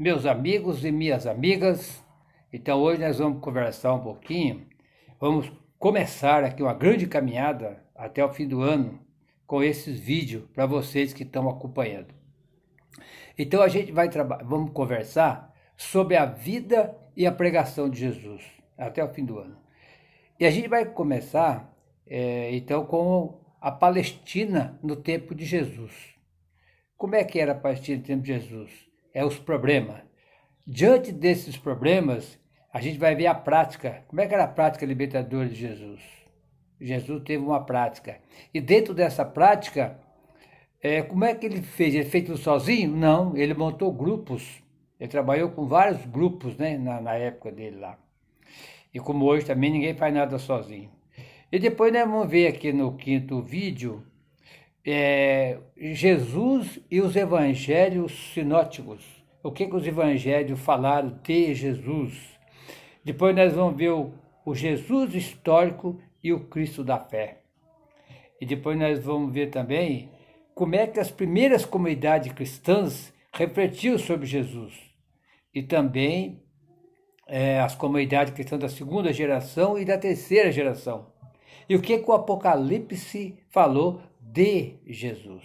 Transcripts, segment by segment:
Meus amigos e minhas amigas. Então hoje nós vamos conversar um pouquinho, vamos começar aqui uma grande caminhada até o fim do ano com esses vídeos para vocês que estão acompanhando. Então a gente vamos conversar sobre a vida e a pregação de Jesus até o fim do ano. E a gente vai começar então com a Palestina no tempo de Jesus. Como é que era a Palestina no tempo de Jesus? Os problemas. Diante desses problemas, a gente vai ver a prática. Como é que era a prática libertadora de Jesus? Jesus teve uma prática. E dentro dessa prática, como é que ele fez? Ele fez tudo sozinho? Não, ele montou grupos. Ele trabalhou com vários grupos, né, na época dele lá. E como hoje também ninguém faz nada sozinho. E depois nós vamos ver aqui no quinto vídeo, Jesus e os evangelhos sinóticos. O que os evangelhos falaram de Jesus. Depois nós vamos ver o Jesus histórico e o Cristo da fé. E depois nós vamos ver também como é que as primeiras comunidades cristãs refletiam sobre Jesus. E também as comunidades cristãs da segunda geração e da terceira geração. E o que o Apocalipse falou de Jesus.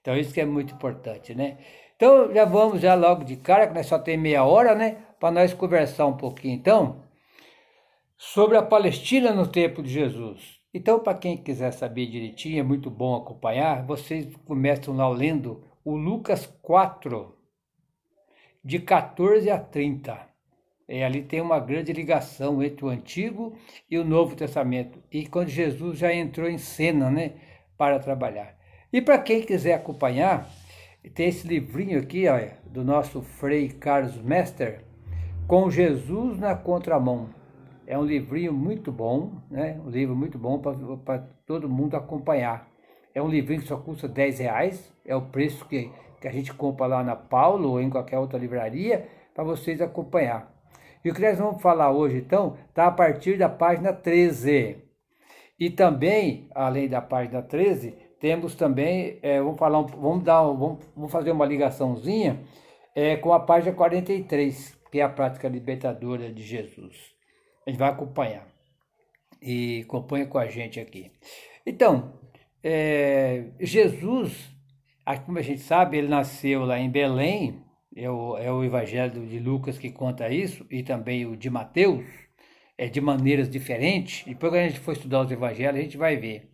Então isso que é muito importante, né? Então já vamos já logo de cara, que nós só tem meia hora, né? Para nós conversar um pouquinho então sobre a Palestina no tempo de Jesus. Então, para quem quiser saber direitinho, é muito bom acompanhar, vocês começam lá lendo o Lucas 4, de 14 a 30. Ali tem uma grande ligação entre o Antigo e o Novo Testamento. E quando Jesus já entrou em cena, né, para trabalhar. E para quem quiser acompanhar, tem esse livrinho aqui, ó, do nosso Frei Carlos Mester, Com Jesus na Contramão. É um livrinho muito bom, né? Um livro muito bom para todo mundo acompanhar. É um livrinho que só custa R$10, é o preço que a gente compra lá na Paulo ou em qualquer outra livraria, para vocês acompanhar. E o que nós vamos falar hoje, então, está a partir da página 13. E também, além da página 13, temos também, vamos fazer uma ligaçãozinha com a página 43, que é a prática libertadora de Jesus. A gente vai acompanhar. E acompanha com a gente aqui. Então, Jesus, como a gente sabe, ele nasceu lá em Belém. É o Evangelho de Lucas que conta isso, e também o de Mateus, de maneiras diferentes. Depois, quando a gente for estudar os Evangelhos, a gente vai ver.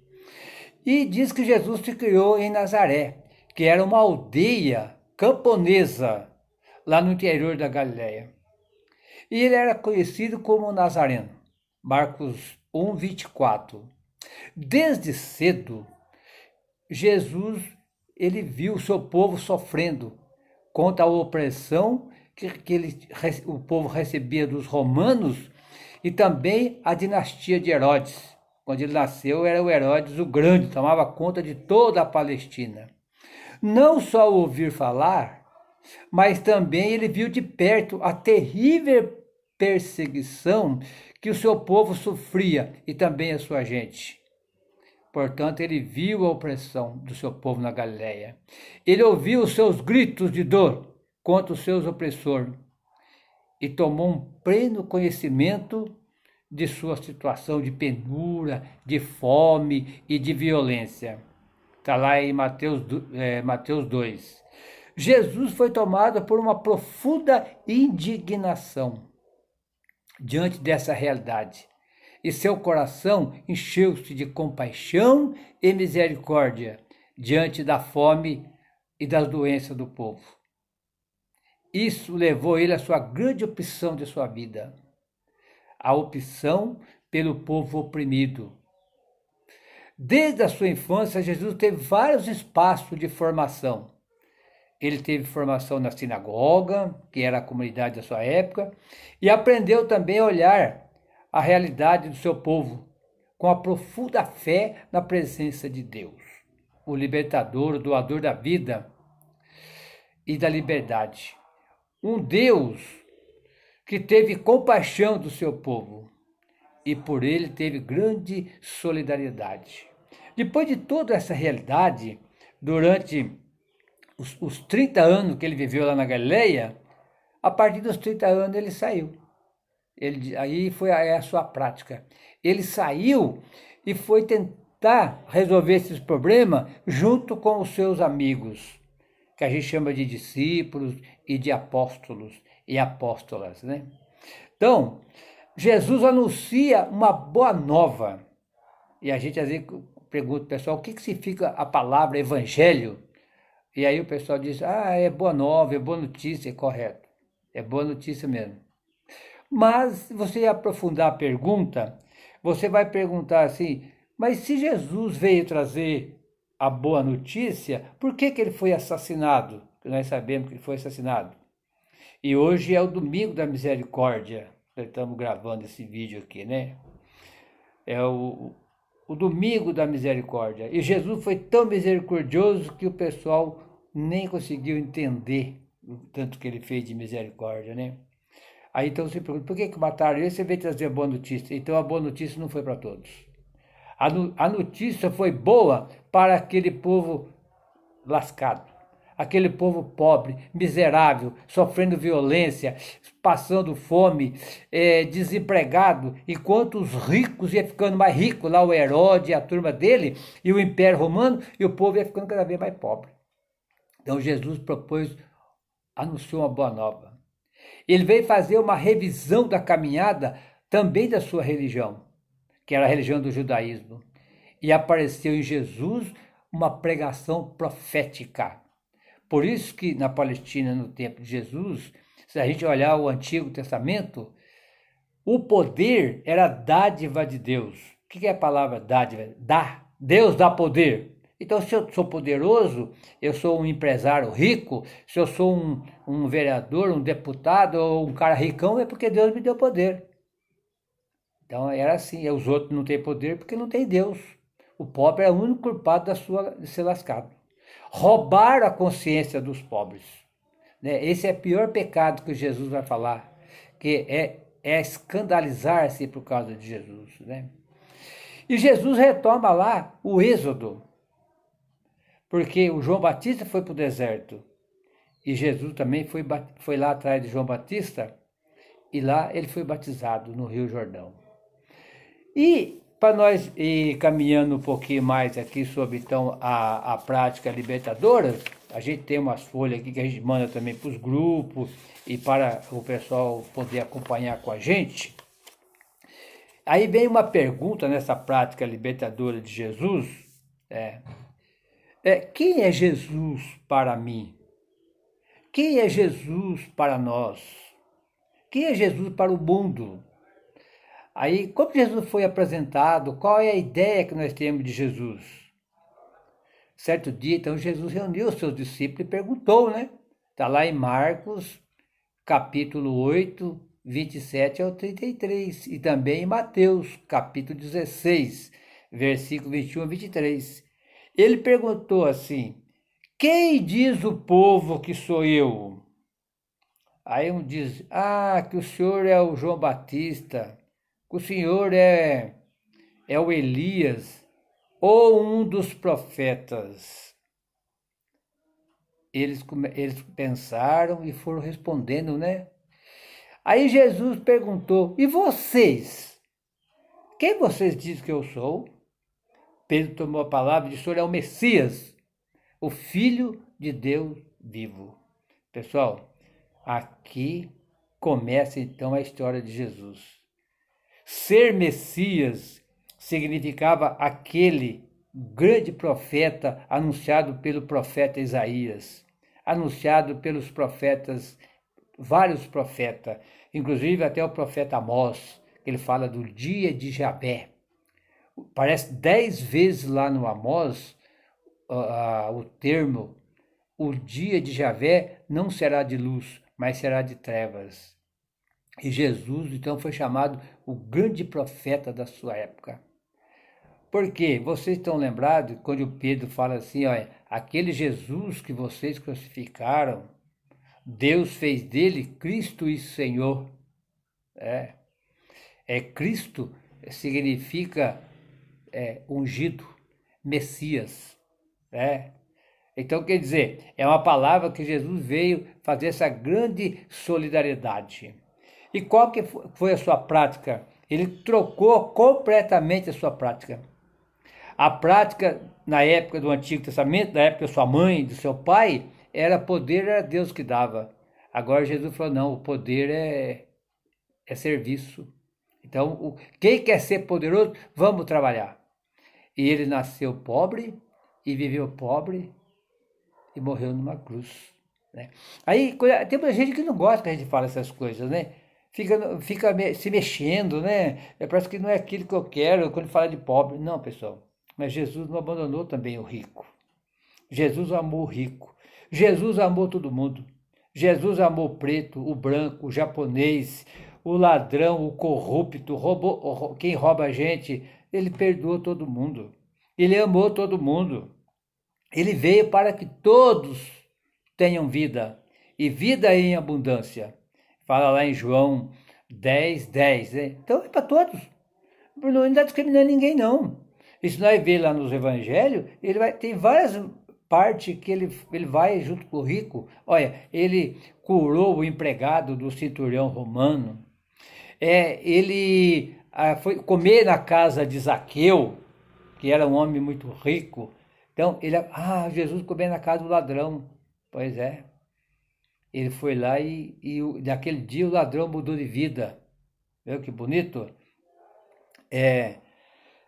E diz que Jesus se criou em Nazaré, que era uma aldeia camponesa, lá no interior da Galileia. E ele era conhecido como Nazareno. Marcos 1, 24. Desde cedo, Jesus ele viu o seu povo sofrendo contra a opressão que o povo recebia dos romanos e também a dinastia de Herodes. Quando ele nasceu, era o Herodes o Grande, tomava conta de toda a Palestina. Não só ouvir falar, mas também ele viu de perto a terrível perseguição que o seu povo sofria e também a sua gente. Portanto, ele viu a opressão do seu povo na Galileia. Ele ouviu os seus gritos de dor contra os seus opressores e tomou um pleno conhecimento de sua situação de penúria, de fome e de violência. Está lá em Mateus 2. Jesus foi tomado por uma profunda indignação diante dessa realidade. E seu coração encheu-se de compaixão e misericórdia diante da fome e das doenças do povo. Isso levou ele à sua grande opção de sua vida, a opção pelo povo oprimido. Desde a sua infância, Jesus teve vários espaços de formação. Ele teve formação na sinagoga, que era a comunidade da sua época, e aprendeu também a olhar a realidade do seu povo com a profunda fé na presença de Deus, o libertador, o doador da vida e da liberdade. Um Deus que teve compaixão do seu povo e por ele teve grande solidariedade. Depois de toda essa realidade, durante os 30 anos que ele viveu lá na Galileia, A partir dos 30 anos ele saiu. Aí foi a sua prática. Ele saiu e foi tentar resolver esses problemas junto com os seus amigos, que a gente chama de discípulos e de apóstolos e apóstolas, né? Então, Jesus anuncia uma boa nova. E a gente às vezes pergunta ao pessoal o que significa a palavra evangelho. E aí o pessoal diz, é boa nova, é boa notícia, é correto. É boa notícia mesmo. Mas, se você aprofundar a pergunta, você vai perguntar assim, mas se Jesus veio trazer a boa notícia, por que ele foi assassinado? Nós sabemos que ele foi assassinado. E hoje é o Domingo da Misericórdia. Nós estamos gravando esse vídeo aqui, né? É o Domingo da Misericórdia. E Jesus foi tão misericordioso que o pessoal nem conseguiu entender o tanto que ele fez de misericórdia, né? Aí então você pergunta, por que mataram ele? Você veio trazer a boa notícia. Então a boa notícia não foi para todos. A notícia foi boa para aquele povo lascado, aquele povo pobre, miserável, sofrendo violência, passando fome, desempregado, enquanto os ricos iam ficando mais ricos, lá o Herodes e a turma dele, e o Império Romano, e o povo ia ficando cada vez mais pobre. Então Jesus anunciou uma boa nova. Ele veio fazer uma revisão da caminhada também da sua religião, que era a religião do judaísmo. E apareceu em Jesus uma pregação profética. Por isso que na Palestina, no tempo de Jesus, se a gente olhar o Antigo Testamento, o poder era dádiva de Deus. O que é a palavra dádiva? Deus dá poder. Então, se eu sou poderoso, eu sou um empresário rico, se eu sou um vereador, um deputado ou um cara ricão, é porque Deus me deu poder. Então, era assim. Os outros não têm poder porque não tem Deus. O pobre é o único culpado de ser lascado. Roubar a consciência dos pobres. Né? Esse é o pior pecado que Jesus vai falar, que é escandalizar-se por causa de Jesus. Né? E Jesus retoma lá o Êxodo, porque o João Batista foi para o deserto e Jesus também foi lá atrás de João Batista e lá ele foi batizado no Rio Jordão. E para nós ir caminhando um pouquinho mais aqui sobre então a prática libertadora, a gente tem umas folhas aqui que a gente manda também para os grupos e para o pessoal poder acompanhar com a gente. Aí vem uma pergunta nessa prática libertadora de Jesus, quem é Jesus para mim? Quem é Jesus para nós? Quem é Jesus para o mundo? Aí, como Jesus foi apresentado, qual é a ideia que nós temos de Jesus? Certo dia, então, Jesus reuniu os seus discípulos e perguntou, né? Está lá em Marcos, capítulo 8, 27 ao 33, e também em Mateus, capítulo 16, versículo 21 a 23. Ele perguntou assim, quem diz o povo que sou eu? Aí um diz, que o senhor é o João Batista, que o senhor é o Elias, ou um dos profetas. Eles pensaram e foram respondendo, né? Aí Jesus perguntou, e vocês? Quem vocês dizem que eu sou? Pedro tomou a palavra e disse, o senhor é o Messias, o Filho de Deus vivo. Pessoal, aqui começa então a história de Jesus. Ser Messias significava aquele grande profeta anunciado pelo profeta Isaías, anunciado pelos profetas, vários profetas, inclusive até o profeta Amós, que ele fala do dia de Javé. Parece 10 vezes lá no Amós o termo, o dia de Javé não será de luz, mas será de trevas. E Jesus, então, foi chamado o grande profeta da sua época. Por quê? Vocês estão lembrados quando o Pedro fala assim, olha, aquele Jesus que vocês crucificaram, Deus fez dele Cristo e Senhor. Cristo significa ungido, Messias. Então, quer dizer, é uma palavra que Jesus veio fazer essa grande solidariedade. E qual que foi a sua prática? Ele trocou completamente a sua prática. A prática na época do Antigo Testamento, na época da sua mãe, do seu pai, era poder, era Deus que dava. Agora Jesus falou, não, o poder é serviço. Então, quem quer ser poderoso, vamos trabalhar. E ele nasceu pobre e viveu pobre e morreu numa cruz. Né? Aí tem muita gente que não gosta que a gente fala essas coisas, né? Fica se mexendo, né? Parece que não é aquilo que eu quero quando fala de pobre. Não, pessoal. Mas Jesus não abandonou também o rico. Jesus amou o rico. Jesus amou todo mundo. Jesus amou o preto, o branco, o japonês, o ladrão, o corrupto, quem rouba a gente. Ele perdoou todo mundo. Ele amou todo mundo. Ele veio para que todos tenham vida, e vida em abundância. Fala lá em João 10:10, né? Então é para todos. Não está discriminando ninguém, não. E se nós ver lá nos evangelhos, tem várias partes que ele vai junto com o rico. Olha, ele curou o empregado do centurião romano. Ele foi comer na casa de Zaqueu, que era um homem muito rico. Então, Jesus comeu na casa do ladrão. Pois é. Ele foi lá e naquele dia o ladrão mudou de vida. Viu que bonito?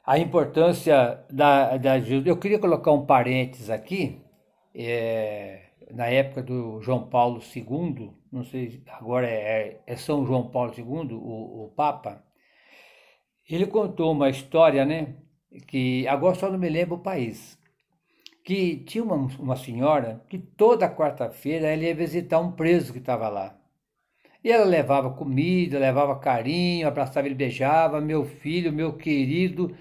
A importância da Jesus. Eu queria colocar um parênteses aqui. Na época do João Paulo II, não sei, agora é São João Paulo II, o Papa, ele contou uma história, né? Que agora só não me lembro o país. Que tinha uma senhora que toda quarta-feira ela ia visitar um preso que estava lá. E ela levava comida, levava carinho, abraçava ele, beijava, meu filho, meu querido.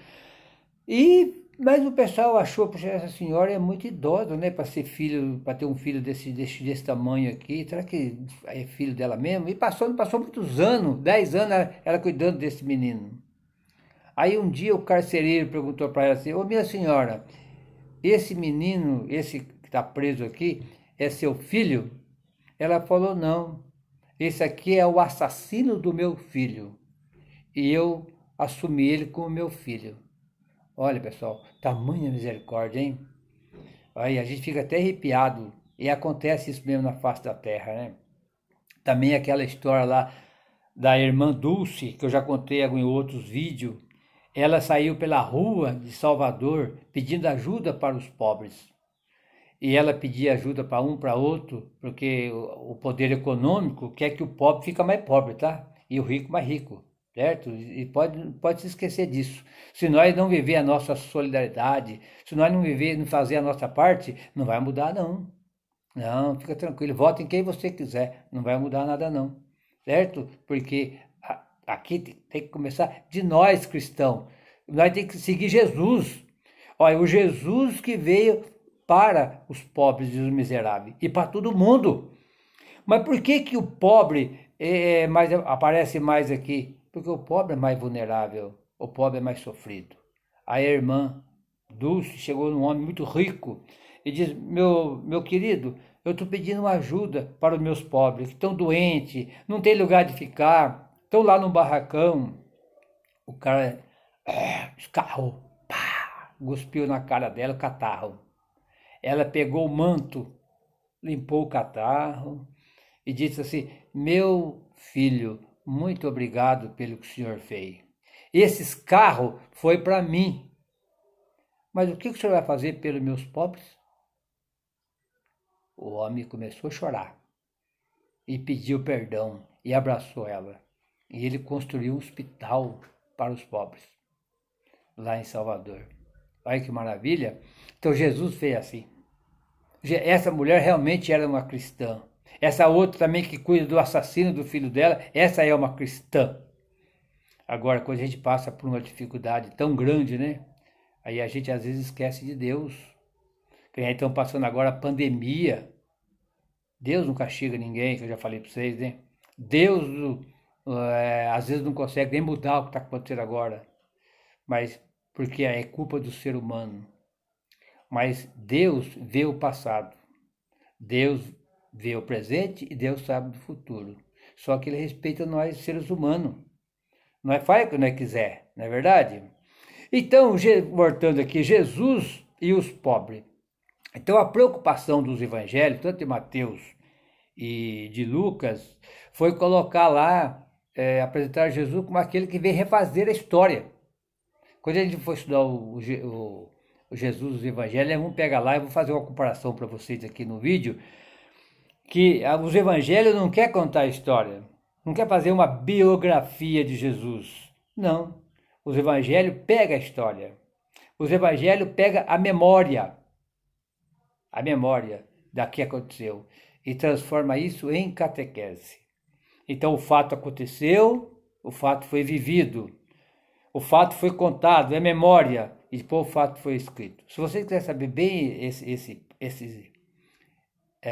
Mas o pessoal achou que essa senhora é muito idosa, né, para ser filho, para ter um filho desse tamanho aqui. Será que é filho dela mesmo? E passou muitos anos, 10 anos ela cuidando desse menino. Aí um dia o carcereiro perguntou para ela assim: ô minha senhora, esse menino, esse que está preso aqui, é seu filho? Ela falou: não, esse aqui é o assassino do meu filho. E eu assumi ele como meu filho. Olha, pessoal, tamanha misericórdia, hein? Aí a gente fica até arrepiado. E acontece isso mesmo na face da terra, né? Também aquela história lá da irmã Dulce, que eu já contei em outros vídeos. Ela saiu pela rua de Salvador pedindo ajuda para os pobres. E ela pedia ajuda para um, para outro, porque o poder econômico quer que o pobre fique mais pobre, tá? E o rico mais rico, certo? E pode se esquecer disso. Se nós não viver a nossa solidariedade, se nós não fazer a nossa parte, não vai mudar, não. Não, fica tranquilo, vote em quem você quiser, não vai mudar nada, não. Certo? Porque aqui tem que começar de nós, cristãos. Nós temos que seguir Jesus. Olha, o Jesus que veio para os pobres e os miseráveis e para todo mundo. Mas por que o pobre aparece mais aqui? Porque o pobre é mais vulnerável, o pobre é mais sofrido. A irmã Dulce chegou num homem muito rico e diz: meu querido, eu estou pedindo uma ajuda para os meus pobres que estão doentes, não tem lugar de ficar, estão lá no barracão. O cara escarrou, pá, cuspiu na cara dela o catarro. Ela pegou o manto, limpou o catarro e disse assim: meu filho, muito obrigado pelo que o senhor fez. Esse escarro foi para mim. Mas o que o senhor vai fazer pelos meus pobres? O homem começou a chorar e pediu perdão e abraçou ela. E ele construiu um hospital para os pobres lá em Salvador. Olha que maravilha! Então Jesus fez assim. Essa mulher realmente era uma cristã. Essa outra também que cuida do assassino do filho dela, essa é uma cristã. Agora, quando a gente passa por uma dificuldade tão grande, né? Aí a gente às vezes esquece de Deus. Que aí estão passando agora a pandemia. Deus não castiga ninguém, que eu já falei para vocês, né? Deus às vezes não consegue nem mudar o que está acontecendo agora. Mas porque é culpa do ser humano. Mas Deus vê o passado, Deus vê o presente e Deus sabe do futuro. Só que Ele respeita nós, seres humanos. Nós faz o que nós quiser, não é verdade? Então, voltando aqui, Jesus e os pobres. Então, a preocupação dos evangelhos, tanto de Mateus e de Lucas, foi colocar lá, apresentar Jesus como aquele que veio refazer a história. Quando a gente for estudar o Jesus dos evangelhos, vamos pegar lá e vou fazer uma comparação para vocês aqui no vídeo, que os evangelhos não quer contar a história, não quer fazer uma biografia de Jesus. Não. Os evangelhos pegam a história. Os evangelhos pegam a memória da que aconteceu e transforma isso em catequese. Então o fato aconteceu, o fato foi vivido, o fato foi contado, é memória, e depois o fato foi escrito. Se você quiser saber bem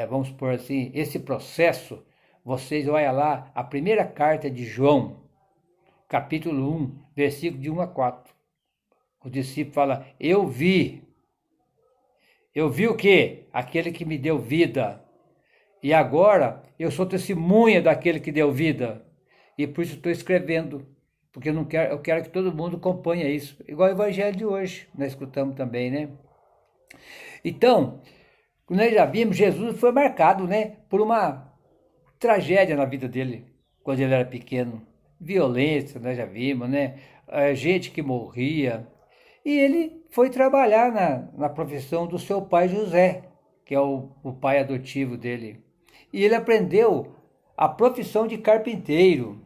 vamos supor assim, esse processo, vocês olham lá a primeira carta de João, capítulo 1, versículo de 1 a 4. O discípulo fala, eu vi o quê? Aquele que me deu vida. E agora eu sou testemunha daquele que deu vida. E por isso estou escrevendo. Porque eu quero que todo mundo acompanhe isso. Igual o evangelho de hoje, nós escutamos também, né? Então, nós já vimos, Jesus foi marcado, né, por uma tragédia na vida dele, quando ele era pequeno. Violência, nós já vimos, né? Gente que morria. E ele foi trabalhar na profissão do seu pai José, que é o pai adotivo dele. E ele aprendeu a profissão de carpinteiro.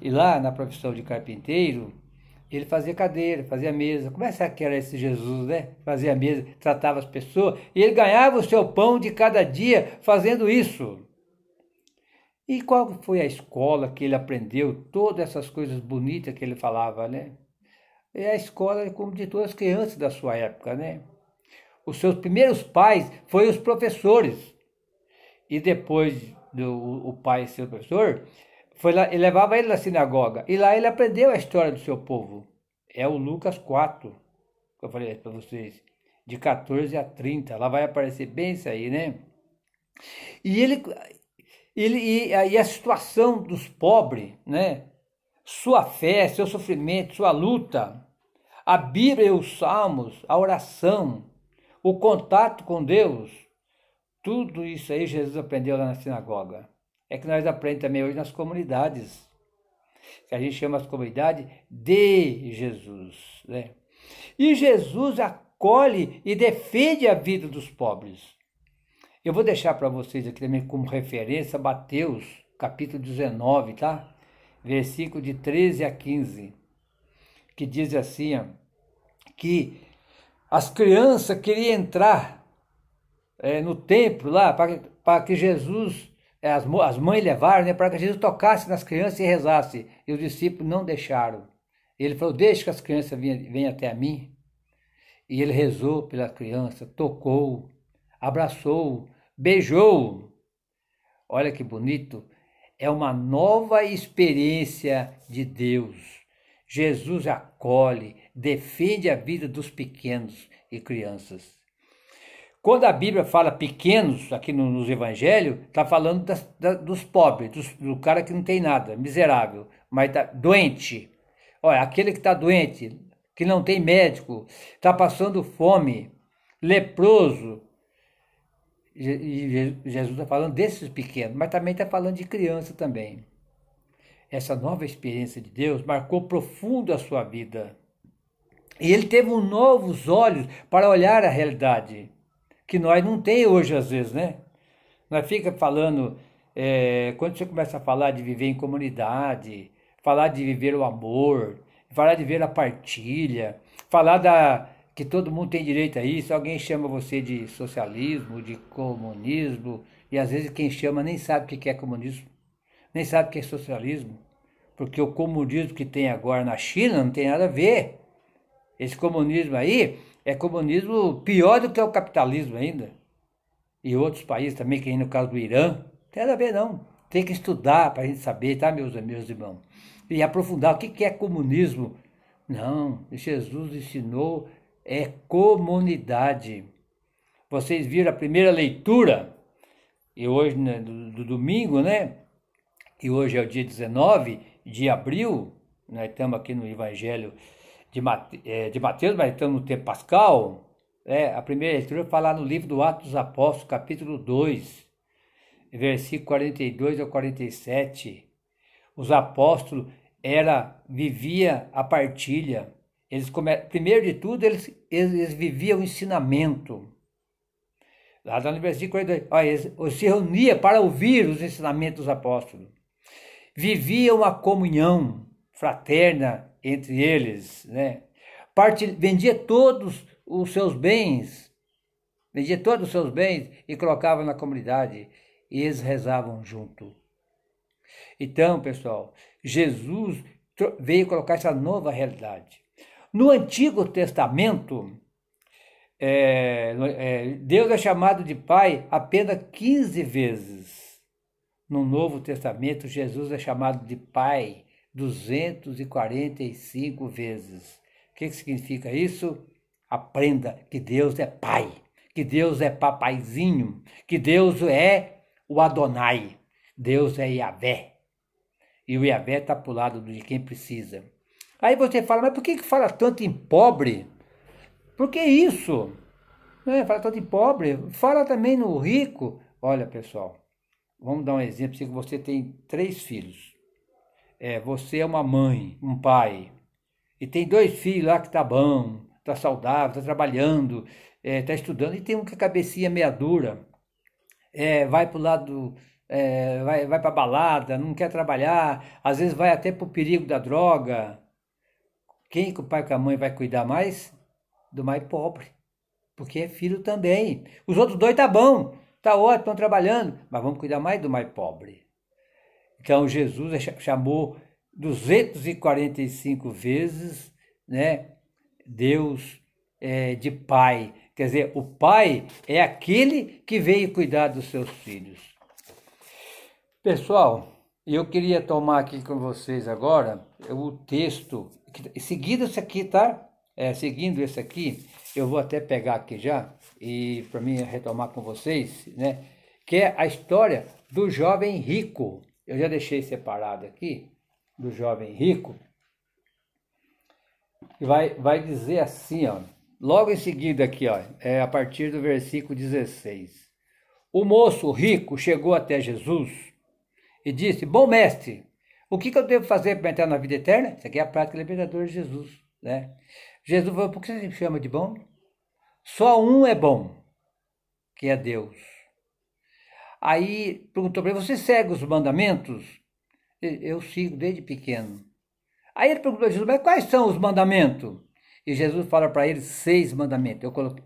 E lá na profissão de carpinteiro, ele fazia cadeira, fazia mesa. Como é que era esse Jesus, né? Fazia mesa, tratava as pessoas. E ele ganhava o seu pão de cada dia fazendo isso. E qual foi a escola que ele aprendeu todas essas coisas bonitas que ele falava, né? É a escola como de todas as crianças da sua época, né? Os seus primeiros pais foram os professores. E depois o pai ser professor, foi lá, ele levava ele na sinagoga. E lá ele aprendeu a história do seu povo. É o Lucas 4, que eu falei para vocês, de 14 a 30. Lá vai aparecer bem isso aí, né? E a situação dos pobres, né? Sua fé, seu sofrimento, sua luta, a Bíblia e os Salmos, a oração, o contato com Deus, tudo isso aí Jesus aprendeu lá na sinagoga. É que nós aprendemos também hoje nas comunidades, que a gente chama as comunidades de Jesus, né? E Jesus acolhe e defende a vida dos pobres. Eu vou deixar para vocês aqui também como referência Mateus, capítulo 19, tá? Versículo de 13 a 15, que diz assim, ó, que as crianças queriam entrar no templo lá, para que Jesus, as mães levaram, né, para que Jesus tocasse nas crianças e rezasse, e os discípulos não deixaram. Ele falou, deixe que as crianças venham até a mim. E ele rezou pela criança, tocou, abraçou, beijou. Olha que bonito. É uma nova experiência de Deus. Jesus acolhe, defende a vida dos pequenos e crianças. Quando a Bíblia fala pequenos, aqui nos evangelhos, está falando dos pobres, do cara que não tem nada, miserável, mas tá doente. Olha, aquele que está doente, que não tem médico, está passando fome, leproso. E Jesus está falando desses pequenos, mas também está falando de criança também. Essa nova experiência de Deus marcou profundo a sua vida. E ele teve novos olhos para olhar a realidade, que nós não tem hoje às vezes, né? Nós fica falando, quando você começa a falar de viver em comunidade, falar de viver o amor, falar de ver a partilha, falar que todo mundo tem direito a isso, alguém chama você de socialismo, de comunismo, e às vezes quem chama nem sabe o que é comunismo, nem sabe o que é socialismo, porque o comunismo que tem agora na China não tem nada a ver. Esse comunismo aí é comunismo pior do que o capitalismo ainda. E outros países também, que no caso do Irã, não tem nada a ver não. Tem que estudar para a gente saber, tá, meus irmãos? E aprofundar o que é comunismo. Não, Jesus ensinou é comunidade. Vocês viram a primeira leitura, e hoje, né, do domingo, né? E hoje é o dia 19 de abril, nós estamos aqui no Evangelho de Mateus, mas estamos no tempo pascal. A primeira leitura fala no livro do Atos dos Apóstolos, capítulo 2, versículo 42 ao 47. Os apóstolos vivia a partilha. Primeiro de tudo, eles viviam o ensinamento. Lá no versículo 42, eles se reuniam para ouvir os ensinamentos dos apóstolos. Viviam a comunhão fraterna entre eles, né? Vendia todos os seus bens, e colocava na comunidade, e eles rezavam junto. Então, pessoal, Jesus veio colocar essa nova realidade. No Antigo Testamento, Deus é chamado de Pai apenas 15 vezes. No Novo Testamento, Jesus é chamado de Pai 245 vezes. O que significa isso? Aprenda que Deus é Pai, que Deus é papaizinho, que Deus é o Adonai, Deus é Yahvé. E o Yahvé está para o lado de quem precisa. Aí você fala, mas por que fala tanto em pobre? Por que isso? Fala tanto em pobre, fala também no rico. Olha, pessoal, vamos dar um exemplo. Se você tem 3 filhos, você é uma mãe, um pai, e tem 2 filhos lá que tá bom, tá saudável, tá trabalhando, tá estudando, e tem um que a cabecinha meia dura, vai pro lado, vai pra balada, não quer trabalhar, às vezes vai até pro perigo da droga. Quem que o pai e a mãe vai cuidar mais? Do mais pobre, porque é filho também. Os outros 2 tá bom, tá ótimo, estão trabalhando, mas vamos cuidar mais do mais pobre. Então Jesus chamou 245 vezes, né, Deus de Pai. Quer dizer, o Pai é aquele que veio cuidar dos seus filhos. Pessoal, eu queria tomar aqui com vocês agora o texto, seguindo esse aqui, tá? Seguindo esse aqui, eu vou até pegar aqui já, e para mim retomar com vocês, né? Que é a história do jovem rico. Eu já deixei separado aqui, do jovem rico. E vai dizer assim, ó, logo em seguida aqui, ó, a partir do versículo 16. O moço rico chegou até Jesus e disse, bom mestre, o que eu devo fazer para entrar na vida eterna? Isso aqui é a prática libertadora de Jesus, né? Jesus falou, por que você me chama de bom? Só um é bom, que é Deus. Aí perguntou para ele, você segue os mandamentos? Eu sigo desde pequeno. Aí ele perguntou a Jesus, mas quais são os mandamentos? E Jesus fala para ele 6 mandamentos. Eu coloquei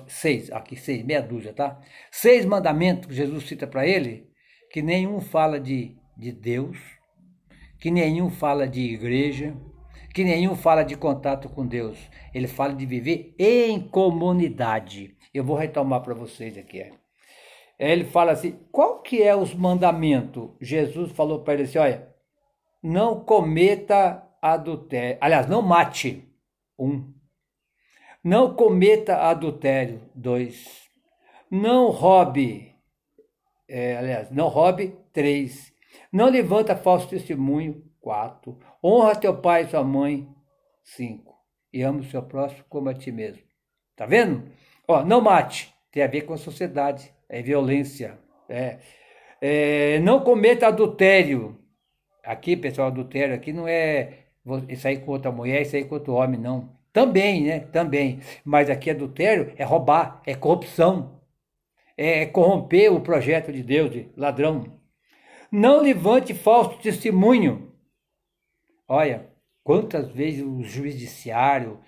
6, aqui 6, meia dúzia, tá? 6 mandamentos que Jesus cita para ele, que nenhum fala de Deus, que nenhum fala de igreja, que nenhum fala de contato com Deus. Ele fala de viver em comunidade. Eu vou retomar para vocês aqui. Ele fala assim, qual que é os mandamentos? Jesus falou para ele assim, olha, não cometa adultério. Aliás, não mate. 1. Não cometa adultério. 2. Não roube. Não roube. 3. Não levanta falso testemunho. 4. Honra teu pai e sua mãe. 5. E ama o seu próximo como a ti mesmo. Tá vendo? Não mate. Tem a ver com a sociedade. É violência. Não cometa adultério. Aqui, pessoal, adultério aqui não é sair com outra mulher e sair com outro homem, não. Também, né? Também. Mas aqui adultério é roubar, é corrupção. É corromper o projeto de Deus, de ladrão. Não levante falso testemunho. Olha, quantas vezes o judiciário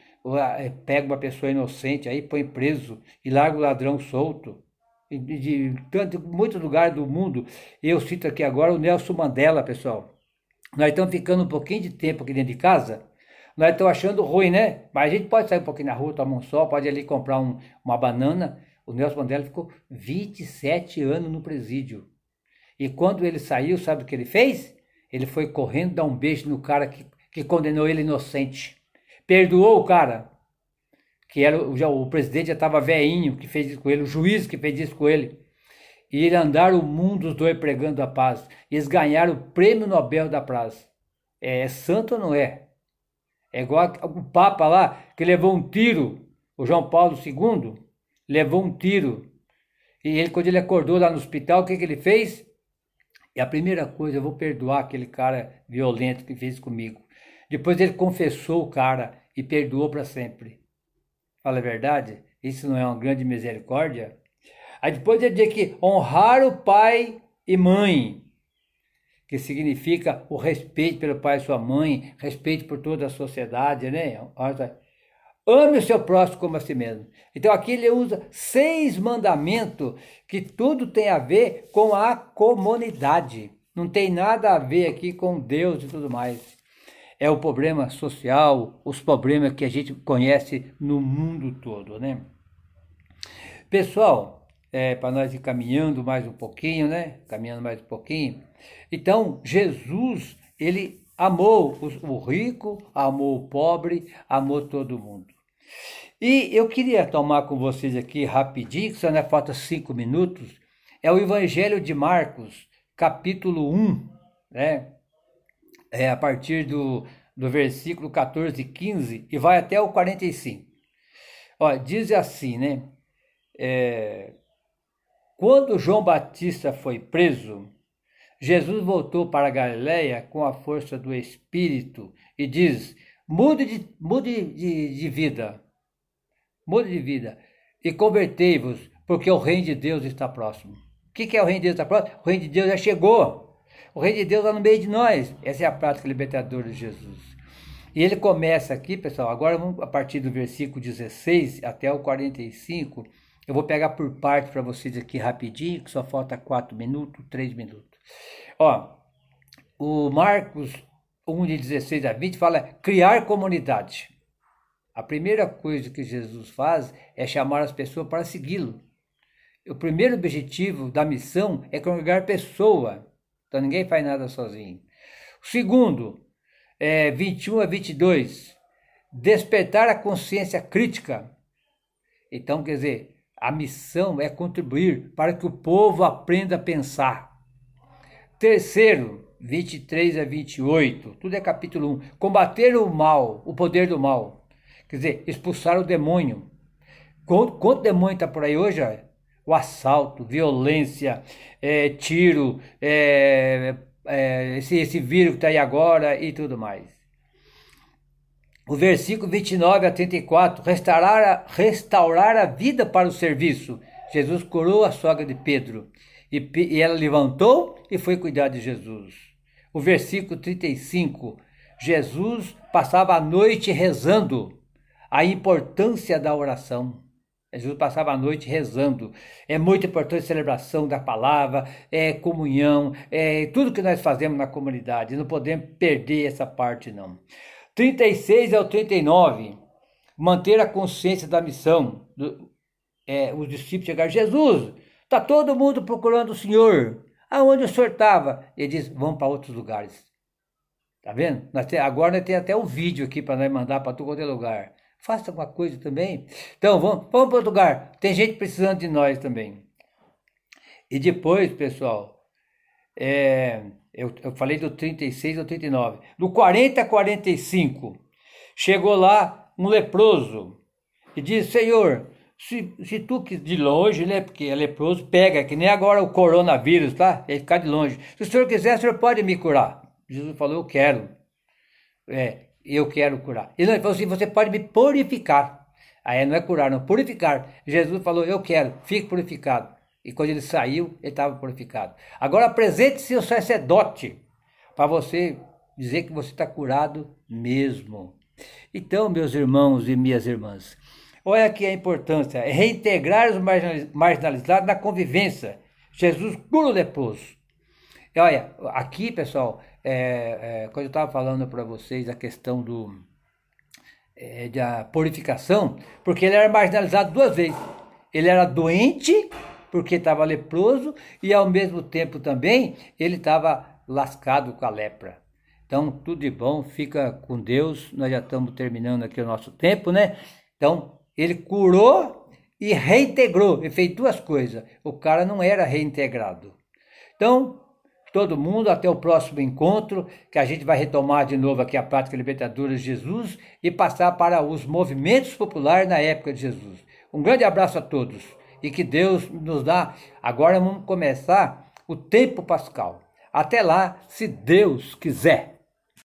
pega uma pessoa inocente, aí põe preso e larga o ladrão solto. De muitos lugares do mundo. Eu cito aqui agora o Nelson Mandela, pessoal. Nós estamos ficando um pouquinho de tempo aqui dentro de casa, nós estamos achando ruim, né? Mas a gente pode sair um pouquinho na rua, tomar um sol, pode ir ali comprar uma banana. O Nelson Mandela ficou 27 anos no presídio. E quando ele saiu, sabe o que ele fez? Ele foi correndo dar um beijo no cara que condenou ele inocente. Perdoou o cara. que era o presidente já estava velhinho, que fez isso com ele, o juiz que fez isso com ele. E ele andaram o mundo os dois pregando a paz. E eles ganharam o prêmio Nobel da Paz. É santo ou não é? É igual o Papa lá, que levou um tiro, o João Paulo II, levou um tiro. E ele, quando ele acordou lá no hospital, o que ele fez? E a primeira coisa, eu vou perdoar aquele cara violento que fez comigo. Depois ele confessou o cara e perdoou para sempre. Fala a verdade? Isso não é uma grande misericórdia? Aí depois ele diz que honrar o pai e mãe, que significa o respeito pelo pai e sua mãe, respeito por toda a sociedade, né? Ame o seu próximo como a si mesmo. Então aqui ele usa 6 mandamentos que tudo tem a ver com a comunidade. Não tem nada a ver aqui com Deus e tudo mais. É o problema social, os problemas que a gente conhece no mundo todo, né? Pessoal, para nós ir caminhando mais um pouquinho, né? Caminhando mais um pouquinho. Então, Jesus, ele amou o rico, amou o pobre, amou todo mundo. E eu queria tomar com vocês aqui rapidinho, que só ainda falta 5 minutos, é o Evangelho de Marcos, capítulo 1, né? A partir do versículo 14 e 15, e vai até o 45. Ó, diz assim, né? Quando João Batista foi preso, Jesus voltou para a Galiléia com a força do Espírito e diz: mude de vida e convertei-vos, porque o reino de Deus está próximo. O que é o reino de Deus está próximo? O reino de Deus já chegou. O reino de Deus está no meio de nós. Essa é a prática libertadora de Jesus. E ele começa aqui, pessoal, agora vamos a partir do versículo 16 até o 45. Eu vou pegar por parte para vocês aqui rapidinho, que só falta 4 minutos, 3 minutos. Ó, o Marcos 1, de 16 a 20, fala criar comunidade. A primeira coisa que Jesus faz é chamar as pessoas para segui-lo. O primeiro objetivo da missão é congregar pessoas. Então ninguém faz nada sozinho. O segundo, 21 a 22, despertar a consciência crítica. Então, quer dizer, a missão é contribuir para que o povo aprenda a pensar. Terceiro, 23 a 28, tudo é capítulo 1. Combater o mal, o poder do mal. Quer dizer, expulsar o demônio. Quanto demônio está por aí hoje? O assalto, violência, tiro, esse vírus que está aí agora e tudo mais. O versículo 29 a 34, restaurar a vida para o serviço. Jesus curou a sogra de Pedro e ela levantou e foi cuidar de Jesus. O versículo 35, Jesus passava a noite rezando. A importância da oração. Jesus passava a noite rezando. É muito importante a celebração da palavra, comunhão, tudo que nós fazemos na comunidade. Não podemos perder essa parte, não. 36 ao 39, manter a consciência da missão. Os discípulos chegaram: Jesus, está todo mundo procurando o Senhor. Aonde o Senhor estava? Ele diz: vamos para outros lugares. Tá vendo? Agora nós temos até um vídeo aqui para nós mandar para todo lugar. Faça alguma coisa também. Então, vamos para outro lugar. Tem gente precisando de nós também. E depois, pessoal, eu falei do 36 ao 39. Do 40 a 45, chegou lá um leproso e disse: Senhor, se tu que de longe, né, porque é leproso, pega, que nem agora o coronavírus, tá? Ele fica de longe. Se o senhor quiser, o senhor pode me curar. Jesus falou: eu quero. Eu quero curar. Ele falou assim: você pode me purificar. Aí não é curar, não, purificar. Jesus falou: eu quero, fique purificado. E quando ele saiu, ele estava purificado. Agora apresente-se ao sacerdote, para você dizer que você está curado mesmo. Então, meus irmãos e minhas irmãs, olha aqui a importância, é reintegrar os marginalizados na convivência. Jesus cura o leproso. E olha, aqui, pessoal, quando eu estava falando para vocês a questão da purificação, porque ele era marginalizado 2 vezes. Ele era doente, porque estava leproso, e ao mesmo tempo também ele estava lascado com a lepra. Então, tudo de bom, fica com Deus. Nós já estamos terminando aqui o nosso tempo, né? Então, Ele curou e reintegrou, ele fez duas coisas. O cara não era reintegrado. Então, todo mundo, até o próximo encontro, que a gente vai retomar de novo aqui a prática libertadora de Jesus e passar para os movimentos populares na época de Jesus. Um grande abraço a todos e que Deus nos dá. Agora vamos começar o tempo pascal. Até lá, se Deus quiser.